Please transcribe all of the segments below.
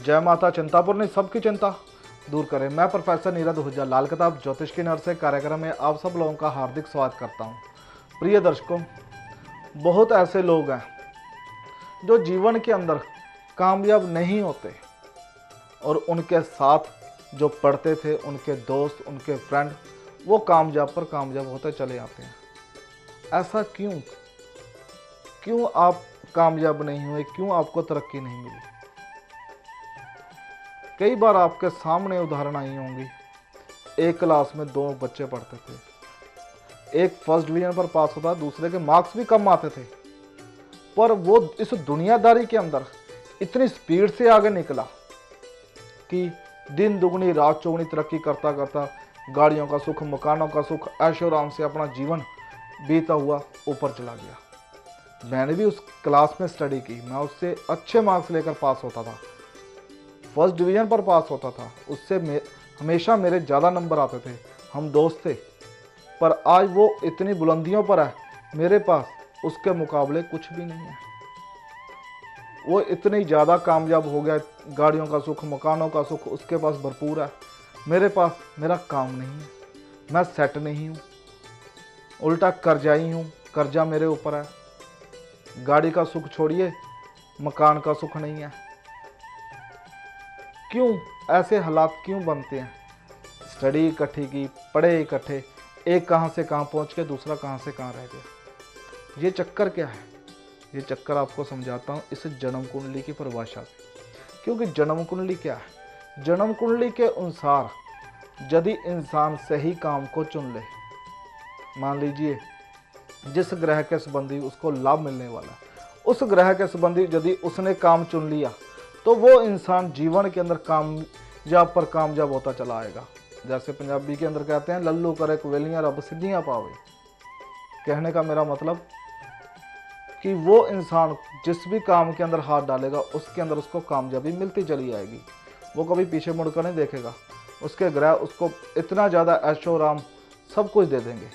जय माता चिंतापुरनी सबकी चिंता दूर करें। मैं प्रोफेसर नीरज हुज्जा लाल किताब ज्योतिष की नर से कार्यक्रम में आप सब लोगों का हार्दिक स्वागत करता हूं। प्रिय दर्शकों, बहुत ऐसे लोग हैं जो जीवन के अंदर कामयाब नहीं होते और उनके साथ जो पढ़ते थे, उनके दोस्त, उनके फ्रेंड, वो कामयाब पर कामयाब होते चले आते हैं। ऐसा क्यों? क्यों आप कामयाब नहीं हुए? क्यों आपको तरक्की नहीं मिली? कई बार आपके सामने उदाहरण आई होंगी। एक क्लास में दो बच्चे पढ़ते थे, एक फर्स्ट डिवीजन पर पास होता, दूसरे के मार्क्स भी कम आते थे, पर वो इस दुनियादारी के अंदर इतनी स्पीड से आगे निकला कि दिन दुगनी रात चौगुनी तरक्की करता करता गाड़ियों का सुख, मकानों का सुख, ऐशो आराम से अपना जीवन बीता हुआ ऊपर चला गया। मैंने भी उस क्लास में स्टडी की, मैं उससे अच्छे मार्क्स लेकर पास होता था, फर्स्ट डिवीजन पर पास होता था, उससे हमेशा मेरे ज़्यादा नंबर आते थे, हम दोस्त थे। पर आज वो इतनी बुलंदियों पर है, मेरे पास उसके मुकाबले कुछ भी नहीं है। वो इतनी ज़्यादा कामयाब हो गया, गाड़ियों का सुख, मकानों का सुख उसके पास भरपूर है, मेरे पास मेरा काम नहीं है, मैं सेट नहीं हूँ, उल्टा कर्जाई हूँ, कर्जा मेरे ऊपर है। गाड़ी का सुख छोड़िए, मकान का सुख नहीं है। क्यों ऐसे हालात क्यों बनते हैं? स्टडी इकट्ठी की, पढ़े इकट्ठे, एक कहाँ से कहाँ पहुँच के दूसरा कहाँ से कहाँ रह गया। ये चक्कर क्या है? ये चक्कर आपको समझाता हूँ इस जन्म कुंडली की परिभाषा से। क्योंकि जन्म कुंडली क्या है? जन्म कुंडली के अनुसार यदि इंसान सही काम को चुन ले, मान लीजिए जिस ग्रह के संबंधी उसको लाभ मिलने वाला है, उस ग्रह के संबंधी यदि उसने काम चुन लिया तो वो इंसान जीवन के अंदर कामयाब पर कामयाब होता चला आएगा। जैसे पंजाबी के अंदर कहते हैं, लल्लू करे कवेलियाँ रब सिद्धियाँ पावे। कहने का मेरा मतलब कि वो इंसान जिस भी काम के अंदर हाथ डालेगा उसके अंदर उसको कामयाबी मिलती चली आएगी। वो कभी पीछे मुड़कर नहीं देखेगा। उसके ग्रह उसको इतना ज़्यादा ऐशो आराम सब कुछ दे देंगे।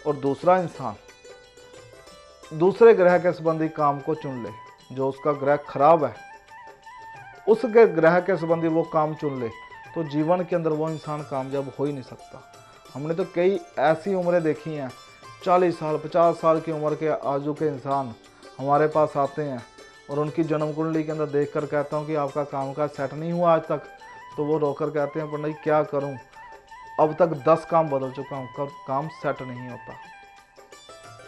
और दूसरा इंसान दूसरे ग्रह के संबंधी काम को चुन ले, जो उसका ग्रह खराब है, उसके ग्रह के संबंधी वो काम चुन ले, तो जीवन के अंदर वो इंसान कामयाब हो ही नहीं सकता। हमने तो कई ऐसी उम्रें देखी हैं, 40 साल 50 साल की उम्र के आजू के इंसान हमारे पास आते हैं और उनकी जन्म कुंडली के अंदर देखकर कहता हूँ कि आपका काम का सेट नहीं हुआ आज तक, तो वो रोकर कहते हैं पंडित क्या करूँ, अब तक 10 काम बदल चुका हूँ, कब काम सेट नहीं होता।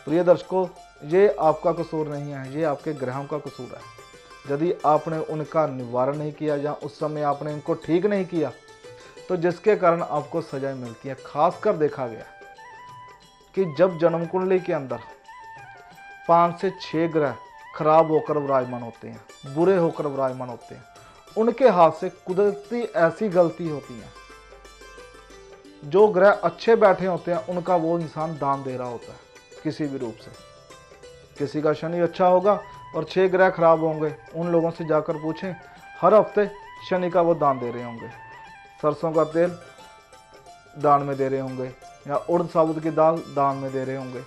प्रिय दर्शकों, ये आपका कसूर नहीं है, ये आपके ग्रहों का कसूर है। यदि आपने उनका निवारण नहीं किया या उस समय आपने इनको ठीक नहीं किया, तो जिसके कारण आपको सजाएं मिलती है। खासकर देखा गया कि जब जन्म कुंडली के अंदर 5 से 6 ग्रह खराब होकर विराजमान होते हैं, बुरे होकर विराजमान होते हैं, उनके हाथ से कुदरती ऐसी गलती होती है, जो ग्रह अच्छे बैठे होते हैं उनका वो इंसान दान दे रहा होता है किसी भी रूप से। किसी का शनि अच्छा होगा और 6 ग्रह खराब होंगे, उन लोगों से जाकर पूछें, हर हफ्ते शनि का वो दान दे रहे होंगे, सरसों का तेल दान में दे रहे होंगे या उड़द साबुत की दाल दान में दे रहे होंगे।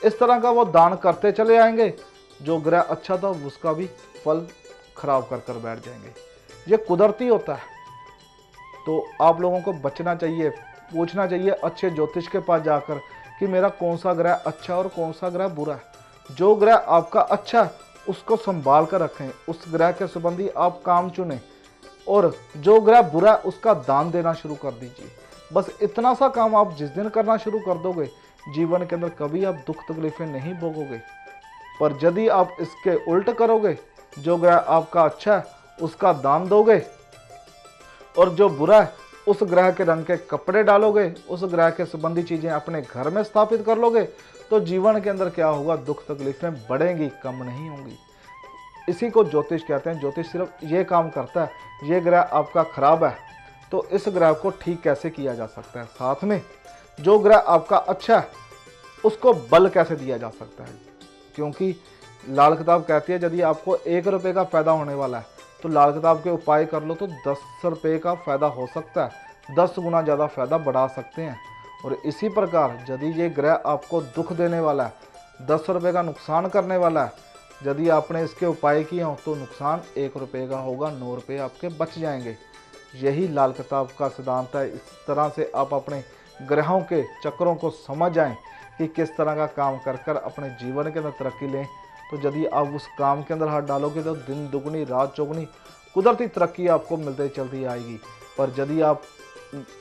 इस तरह का वो दान करते चले आएंगे, जो ग्रह अच्छा था उसका भी फल खराब कर कर बैठ जाएंगे। ये कुदरती होता है। तो आप लोगों को बचना चाहिए, पूछना चाहिए अच्छे ज्योतिष के पास जाकर कि मेरा कौन सा ग्रह अच्छा और कौन सा ग्रह बुरा है। जो ग्रह आपका अच्छा है उसको संभाल कर रखें, उस ग्रह के संबंधी आप काम चुनें, और जो ग्रह बुरा है उसका दान देना शुरू कर दीजिए। बस इतना सा काम आप जिस दिन करना शुरू कर दोगे, जीवन के अंदर कभी आप दुख तकलीफें नहीं भोगोगे। पर यदि आप इसके उल्ट करोगे, जो ग्रह आपका अच्छा है उसका दान दोगे और जो बुरा है उस ग्रह के रंग के कपड़े डालोगे, उस ग्रह के संबंधी चीज़ें अपने घर में स्थापित कर लोगे, तो जीवन के अंदर क्या होगा, दुख तकलीफें बढ़ेंगी, कम नहीं होंगी। इसी को ज्योतिष कहते हैं। ज्योतिष सिर्फ ये काम करता है, ये ग्रह आपका खराब है तो इस ग्रह को ठीक कैसे किया जा सकता है, साथ में जो ग्रह आपका अच्छा है उसको बल कैसे दिया जा सकता है। क्योंकि लाल किताब कहती है यदि आपको 1 रुपये का फ़ायदा होने वाला है तो लाल किताब के उपाय कर लो तो 10 रुपये का फ़ायदा हो सकता है, 10 गुना ज़्यादा फ़ायदा बढ़ा सकते हैं। और इसी प्रकार यदि ये ग्रह आपको दुख देने वाला है, 10 रुपये का नुकसान करने वाला है, यदि आपने इसके उपाय किए हों तो नुकसान 1 रुपये का होगा, 9 रुपये आपके बच जाएंगे। यही लाल किताब का सिद्धांत है। इस तरह से आप अपने ग्रहों के चक्रों को समझ जाएं कि किस तरह का काम कर कर अपने जीवन के अंदर तरक्की लें। तो यदि आप उस काम के अंदर हाथ डालोगे तो दिन दुगनी रात चौगुनी कुदरती तरक्की आपको मिलती चलती आएगी। पर यदि आप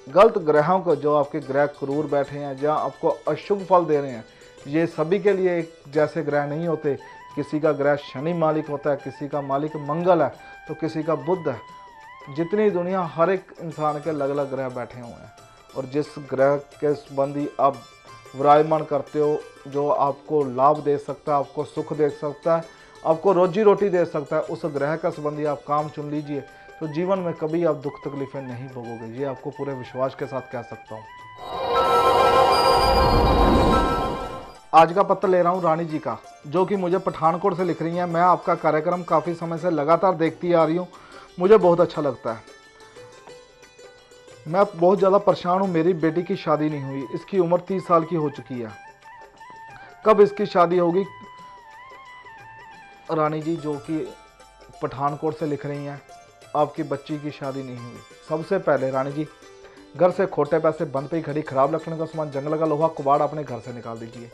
गलत ग्रहों को, जो आपके ग्रह क्रूर बैठे हैं, जहाँ आपको अशुभ फल दे रहे हैं, ये सभी के लिए एक जैसे ग्रह नहीं होते। किसी का ग्रह शनि मालिक होता है, किसी का मालिक मंगल है, तो किसी का बुध है। जितनी दुनिया, हर एक इंसान के अलग अलग ग्रह बैठे हुए हैं, और जिस ग्रह के संबंधी आप विराजमान करते हो, जो आपको लाभ दे सकता है, आपको सुख दे सकता है, आपको रोजी रोटी दे सकता है, उस ग्रह का संबंधी आप काम चुन लीजिए तो जीवन में कभी आप दुख तकलीफें नहीं भोगोगे। ये आपको पूरे विश्वास के साथ कह सकता हूँ। आज का पत्र ले रहा हूँ रानी जी का, जो कि मुझे पठानकोट से लिख रही हैं। मैं आपका कार्यक्रम काफ़ी समय से लगातार देखती आ रही हूँ, मुझे बहुत अच्छा लगता है। मैं बहुत ज़्यादा परेशान हूँ, मेरी बेटी की शादी नहीं हुई। इसकी उम्र 30 साल की हो चुकी है, कब इसकी शादी होगी? रानी जी, जो कि पठानकोट से लिख रही हैं, आपकी बच्ची की शादी नहीं हुई। सबसे पहले रानी जी, घर से खोटे पैसे, बंद पे घड़ी, खराब लकड़ी का सामान, जंगल का लोहा, कुबाड़ अपने घर से निकाल दीजिए।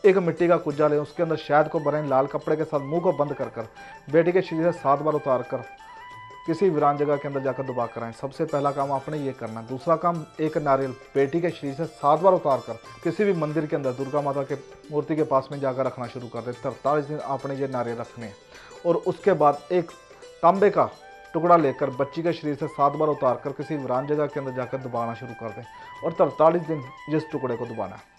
एक मिट्टी का कुज्जा लें, उसके अंदर शहद को भरें, लाल कपड़े के साथ मुंह को बंद कर कर बेटी के शरीर से 7 बार उतार कर किसी वीरान जगह के अंदर जाकर दुबा कराएं। सबसे पहला काम आपने ये करना है। दूसरा काम, एक नारियल बेटी के शरीर से 7 बार उतार कर किसी भी मंदिर के अंदर दुर्गा माता के मूर्ति के पास में जाकर रखना शुरू कर दें। 43 दिन आपने ये नारियल रखने हैं। और उसके बाद एक तांबे का टुकड़ा लेकर बच्ची के शरीर से 7 बार उतार कर किसी वीरान जगह के अंदर जाकर दबाना शुरू कर दें, और 43 दिन जिस टुकड़े को दबाना है।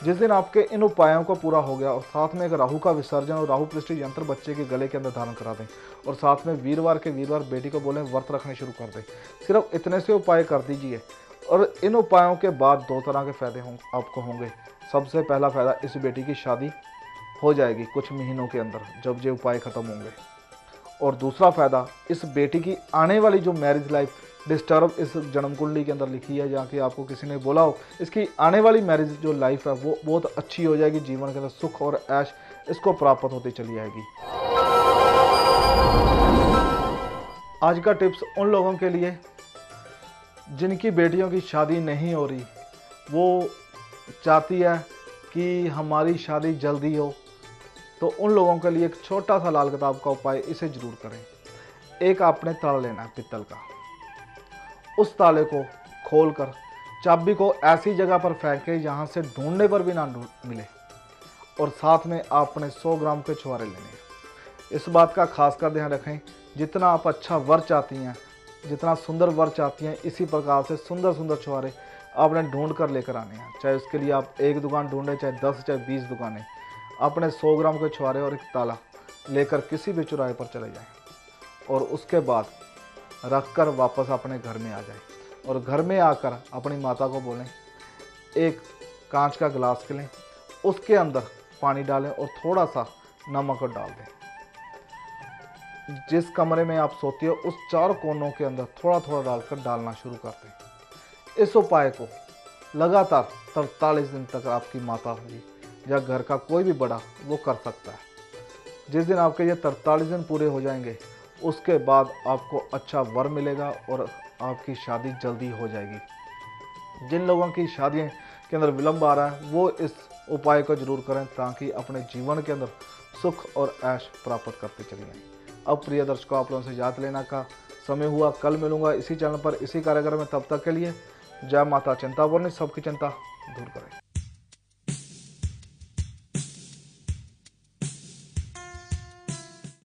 जिस दिन आपके इन उपायों को पूरा हो गया, और साथ में एक राहु का विसर्जन और राहु पृष्ठि यंत्र बच्चे के गले के अंदर धारण करा दें, और साथ में वीरवार के वीरवार बेटी को बोलें व्रत रखने शुरू कर दें। सिर्फ इतने से उपाय कर दीजिए, और इन उपायों के बाद 2 तरह के फ़ायदे आपको होंगे। सबसे पहला फ़ायदा, इस बेटी की शादी हो जाएगी कुछ महीनों के अंदर जब ये उपाय ख़त्म होंगे। और दूसरा फ़ायदा, इस बेटी की आने वाली जो मैरिज लाइफ डिस्टर्ब इस जन्म कुंडली के अंदर लिखी है, जहाँ कि आपको किसी ने बोला हो, इसकी आने वाली मैरिज जो लाइफ है वो बहुत अच्छी हो जाएगी। जीवन के अंदर सुख और ऐश इसको प्राप्त होती चली आएगी। आज का टिप्स उन लोगों के लिए जिनकी बेटियों की शादी नहीं हो रही, वो चाहती है कि हमारी शादी जल्दी हो, तो उन लोगों के लिए एक छोटा सा लाल किताब का उपाय, इसे जरूर करें। एक आपने ताला लेना है पित्तल का, उस ताले को खोलकर चाबी को ऐसी जगह पर फेंके जहां से ढूंढने पर भी ना मिले, और साथ में आपने 100 ग्राम के छुआरे लेने हैं। इस बात का खासकर ध्यान रखें, जितना आप अच्छा वर चाहती हैं, जितना सुंदर वर चाहती हैं, इसी प्रकार से सुंदर सुंदर छुआरे आपने ढूंढ कर लेकर आने हैं। चाहे उसके लिए आप एक दुकान ढूंढें, चाहे 10 चाहे 20 दुकानें, अपने 100 ग्राम के छुआरे और एक ताला लेकर किसी भी चौराहे पर चले जाएं, और उसके बाद रखकर वापस अपने घर में आ जाएं। और घर में आकर अपनी माता को बोलें, एक कांच का गिलास लें, उसके अंदर पानी डालें और थोड़ा सा नमक डाल दें। जिस कमरे में आप सोती हो उस 4 कोनों के अंदर थोड़ा थोड़ा डालकर डालना शुरू कर दें। इस उपाय को लगातार 43 दिन तक आपकी माता जी या घर का कोई भी बड़ा वो कर सकता है। जिस दिन आपके ये 43 दिन पूरे हो जाएंगे, उसके बाद आपको अच्छा वर मिलेगा और आपकी शादी जल्दी हो जाएगी। जिन लोगों की शादियों के अंदर विलंब आ रहा है, वो इस उपाय को जरूर करें, ताकि अपने जीवन के अंदर सुख और ऐश प्राप्त करते चलिए। अब प्रिय दर्शकों, आप लोगों से याद लेना का समय हुआ। कल मिलूंगा इसी चैनल पर, इसी कार्यक्रम में। तब तक के लिए जय माता चिंतापूर्णी, सबकी चिंता दूर करें।